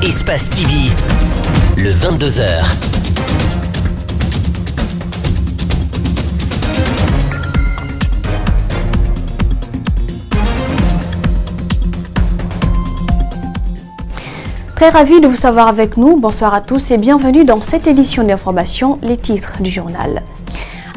Espace TV, le 22h. Très ravi de vous savoir avec nous. Bonsoir à tous et bienvenue dans cette édition d'information, les titres du journal.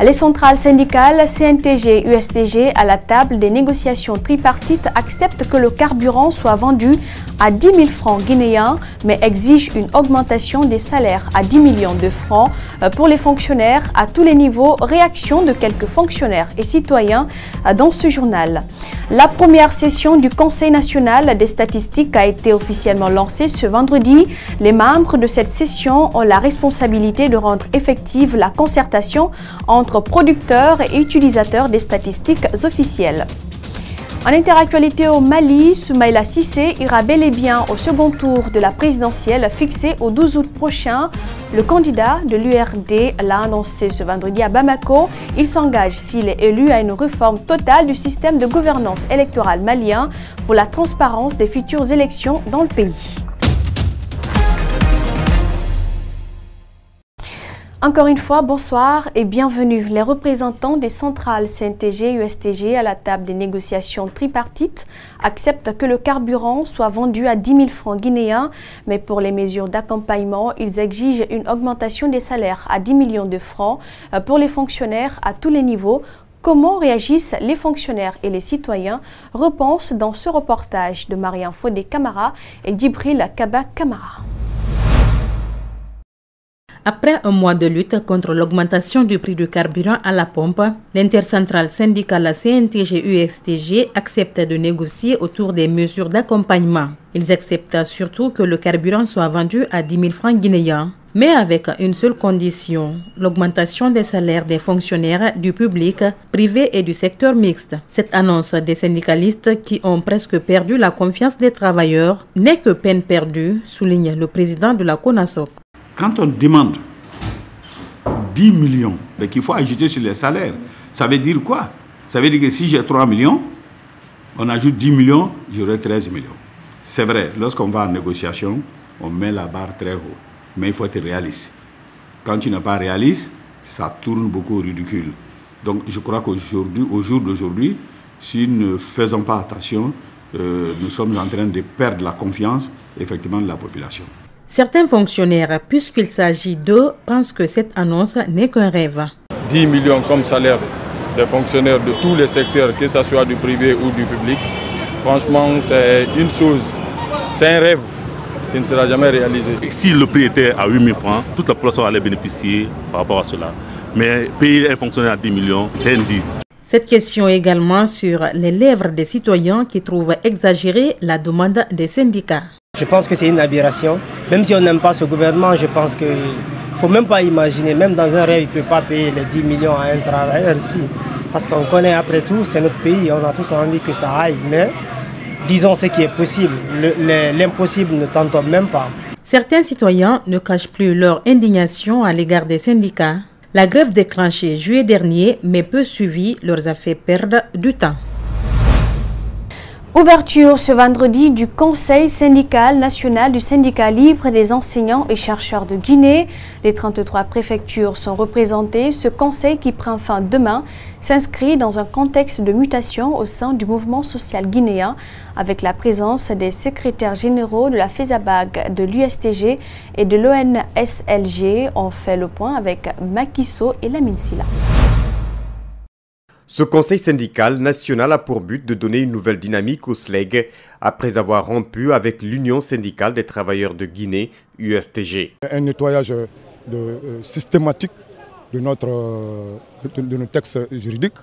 Les centrales syndicales CNTG, USTG à la table des négociations tripartites acceptent que le carburant soit vendu à 10 000 francs guinéens, mais exigent une augmentation des salaires à 10 millions de francs pour les fonctionnaires à tous les niveaux. Réaction de quelques fonctionnaires et citoyens dans ce journal. La première session du Conseil national des statistiques a été officiellement lancée ce vendredi. Les membres de cette session ont la responsabilité de rendre effective la concertation entre producteurs et utilisateurs des statistiques officielles. En interactualité au Mali, Soumaïla Cissé ira bel et bien au second tour de la présidentielle fixée au 12 août prochain. Le candidat de l'URD l'a annoncé ce vendredi à Bamako. Il s'engage, s'il est élu, à une réforme totale du système de gouvernance électorale malien pour la transparence des futures élections dans le pays. Encore une fois, bonsoir et bienvenue. Les représentants des centrales CNTG, USTG à la table des négociations tripartites acceptent que le carburant soit vendu à 10 000 francs guinéens, mais pour les mesures d'accompagnement, ils exigent une augmentation des salaires à 10 millions de francs pour les fonctionnaires à tous les niveaux. Comment réagissent les fonctionnaires et les citoyens? Réponse dans ce reportage de Marianne Fodé Camara et Djibril Kaba Camara. Après un mois de lutte contre l'augmentation du prix du carburant à la pompe, l'intercentrale syndicale CNTG-USTG accepte de négocier autour des mesures d'accompagnement. Ils acceptent surtout que le carburant soit vendu à 10 000 francs guinéens, mais avec une seule condition, l'augmentation des salaires des fonctionnaires du public, privé et du secteur mixte. Cette annonce des syndicalistes qui ont presque perdu la confiance des travailleurs n'est que peine perdue, souligne le président de la CONASOC. Quand on demande 10 millions, mais qu'il faut ajouter sur les salaires, ça veut dire quoi? Ça veut dire que si j'ai 3 millions, on ajoute 10 millions, j'aurai 13 millions. C'est vrai, lorsqu'on va en négociation, on met la barre très haut. Mais il faut être réaliste. Quand tu n'es pas réaliste, ça tourne beaucoup au ridicule. Donc je crois qu'aujourd'hui, au jour d'aujourd'hui, si nous ne faisons pas attention, nous sommes en train de perdre la confiance, effectivement, de la population. Certains fonctionnaires, puisqu'il s'agit d'eux, pensent que cette annonce n'est qu'un rêve. 10 millions comme salaire des fonctionnaires de tous les secteurs, que ce soit du privé ou du public, franchement, c'est une chose, c'est un rêve qui ne sera jamais réalisé. Si le prix était à 8 000 francs, toute la population allait bénéficier par rapport à cela. Mais payer un fonctionnaire à 10 millions, c'est indigne. Cette question est également sur les lèvres des citoyens qui trouvent exagérée la demande des syndicats. Je pense que c'est une aberration. Même si on n'aime pas ce gouvernement, je pense qu'il ne faut même pas imaginer. Même dans un rêve, il ne peut pas payer les 10 millions à un travailleur ici. Parce qu'on connaît après tout, c'est notre pays, on a tous envie que ça aille. Mais disons ce qui est possible. L'impossible ne tente même pas. Certains citoyens ne cachent plus leur indignation à l'égard des syndicats. La grève déclenchée juillet dernier, mais peu suivie, leur a fait perdre du temps. Ouverture ce vendredi du Conseil syndical national du syndicat libre des enseignants et chercheurs de Guinée. Les 33 préfectures sont représentées. Ce conseil qui prend fin demain s'inscrit dans un contexte de mutation au sein du mouvement social guinéen avec la présence des secrétaires généraux de la FESABAG, de l'USTG et de l'ONSLG. On fait le point avec Makiso et Lamine Silla. Ce conseil syndical national a pour but de donner une nouvelle dynamique au SLEG après avoir rompu avec l'Union syndicale des travailleurs de Guinée, USTG. Un nettoyage systématique de nos textes juridiques.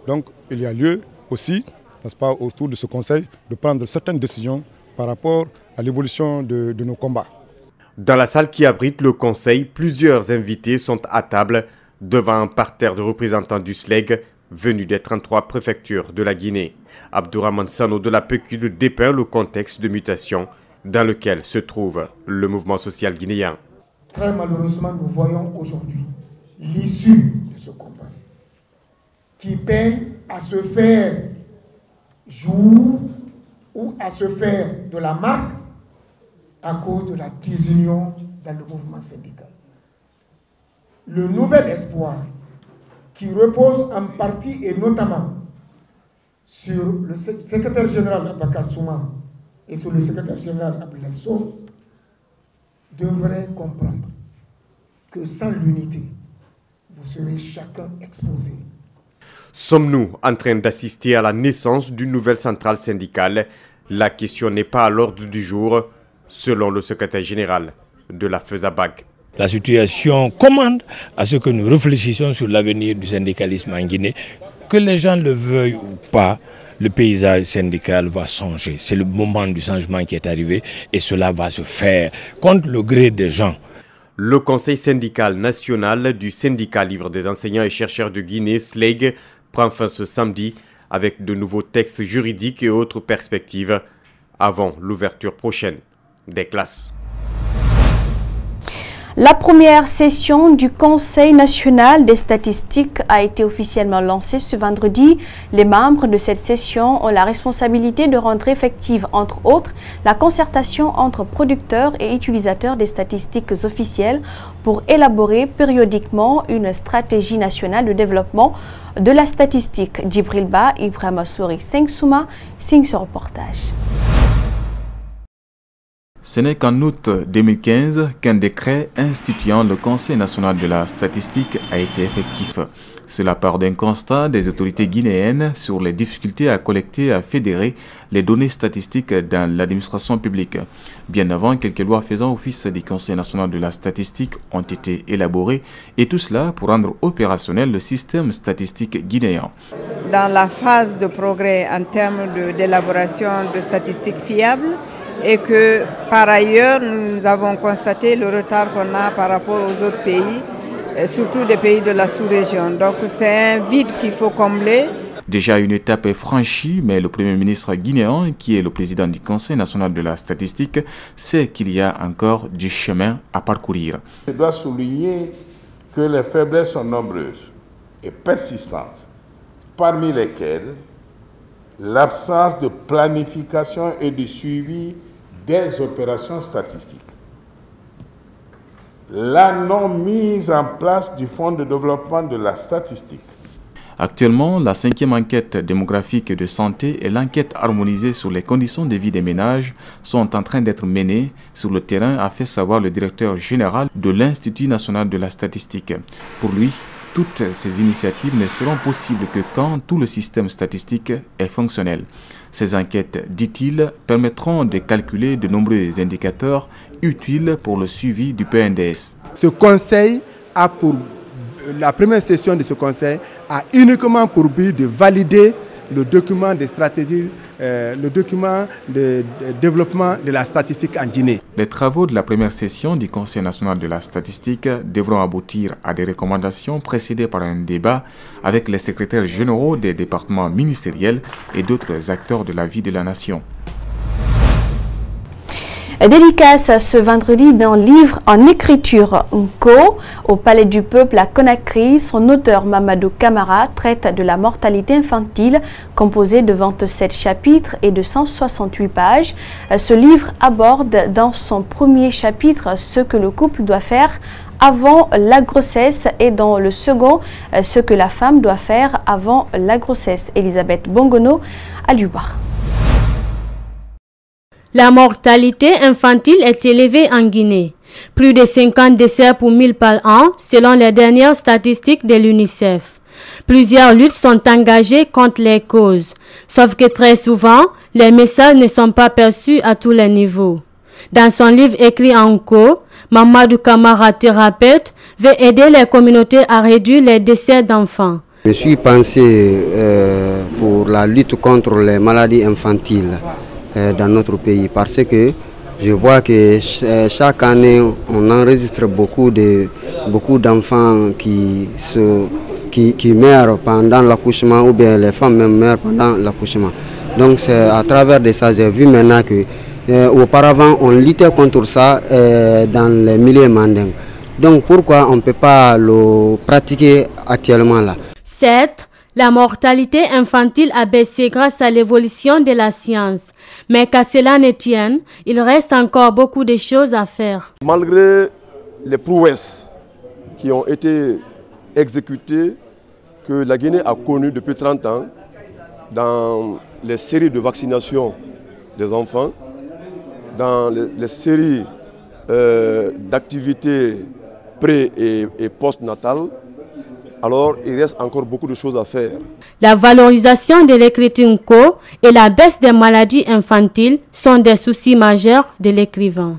Donc il y a lieu aussi, ça se passe autour de ce conseil, de prendre certaines décisions par rapport à l'évolution de nos combats. Dans la salle qui abrite le conseil, plusieurs invités sont à table devant un parterre de représentants du SLEG venus des 33 préfectures de la Guinée. Abdourahmane Sano de la PQD dépeint le contexte de mutation dans lequel se trouve le mouvement social guinéen. Très malheureusement, nous voyons aujourd'hui l'issue de ce combat qui peine à se faire jour ou à se faire de la marque à cause de la désunion dans le mouvement syndical. Le nouvel espoir, qui repose en partie et notamment sur le secrétaire général Abakar Souma et sur le secrétaire général Abdoulaye Sow, devrait comprendre que sans l'unité, vous serez chacun exposé. Sommes-nous en train d'assister à la naissance d'une nouvelle centrale syndicale? La question n'est pas à l'ordre du jour, selon le secrétaire général de la FESABAG. La situation commande à ce que nous réfléchissions sur l'avenir du syndicalisme en Guinée. Que les gens le veuillent ou pas, le paysage syndical va changer. C'est le moment du changement qui est arrivé et cela va se faire contre le gré des gens. Le Conseil syndical national du syndicat libre des enseignants et chercheurs de Guinée, SLEG, prend fin ce samedi avec de nouveaux textes juridiques et autres perspectives avant l'ouverture prochaine des classes. La première session du Conseil national des statistiques a été officiellement lancée ce vendredi. Les membres de cette session ont la responsabilité de rendre effective, entre autres, la concertation entre producteurs et utilisateurs des statistiques officielles pour élaborer périodiquement une stratégie nationale de développement de la statistique. Djibril Ba, Ibrahima Souri, Souma, signe ce reportage. Ce n'est qu'en août 2015 qu'un décret instituant le Conseil national de la statistique a été effectif. Cela part d'un constat des autorités guinéennes sur les difficultés à collecter et à fédérer les données statistiques dans l'administration publique. Bien avant, quelques lois faisant office du Conseil national de la statistique ont été élaborées, et tout cela pour rendre opérationnel le système statistique guinéen. Dans la phase de progrès en termes d'élaboration de statistiques fiables, et que par ailleurs nous avons constaté le retard qu'on a par rapport aux autres pays, surtout des pays de la sous-région. Donc c'est un vide qu'il faut combler. Déjà une étape est franchie, mais le Premier ministre guinéen, qui est le président du Conseil national de la statistique, sait qu'il y a encore du chemin à parcourir. Je dois souligner que les faiblesses sont nombreuses et persistantes, parmi lesquelles l'absence de planification et de suivi des opérations statistiques, la non-mise en place du Fonds de développement de la statistique. Actuellement, la 5e enquête démographique de santé et l'enquête harmonisée sur les conditions de vie des ménages sont en train d'être menées sur le terrain, a fait savoir le directeur général de l'Institut national de la statistique. Pour lui, toutes ces initiatives ne seront possibles que quand tout le système statistique est fonctionnel. Ces enquêtes, dit-il, permettront de calculer de nombreux indicateurs utiles pour le suivi du PNDS. Ce conseil a pour la première session de ce conseil a uniquement pour but de valider le document de stratégie, le document de développement de la statistique en Guinée. Les travaux de la première session du Conseil national de la statistique devront aboutir à des recommandations précédées par un débat avec les secrétaires généraux des départements ministériels et d'autres acteurs de la vie de la nation. Dédicace ce vendredi d'un livre en écriture Nko au Palais du Peuple à Conakry. Son auteur Mamadou Camara traite de la mortalité infantile, composé de 27 chapitres et de 168 pages. Ce livre aborde dans son premier chapitre ce que le couple doit faire avant la grossesse et dans le second ce que la femme doit faire avant la grossesse. Elisabeth Bongono à Luba. La mortalité infantile est élevée en Guinée. Plus de 50 décès pour 1000 par an, selon les dernières statistiques de l'UNICEF. Plusieurs luttes sont engagées contre les causes, sauf que très souvent, les messages ne sont pas perçus à tous les niveaux. Dans son livre écrit en Nko, Mamadou Camara, thérapeute, veut aider les communautés à réduire les décès d'enfants. Je suis pensé pour la lutte contre les maladies infantiles dans notre pays parce que je vois que chaque année on enregistre beaucoup d'enfants qui meurent pendant l'accouchement ou bien les femmes même meurent pendant l'accouchement. Donc c'est à travers de ça j'ai vu maintenant que auparavant on luttait contre ça dans les milieux mandingues. Donc pourquoi on ne peut pas le pratiquer actuellement là? Certes, La mortalité infantile a baissé grâce à l'évolution de la science. Mais qu'à cela ne tienne, il reste encore beaucoup de choses à faire. Malgré les prouesses qui ont été exécutées, que la Guinée a connues depuis 30 ans, dans les séries de vaccination des enfants, dans les séries d'activités pré- et post-natales, alors il reste encore beaucoup de choses à faire. La valorisation de l'écriture et la baisse des maladies infantiles sont des soucis majeurs de l'écrivain.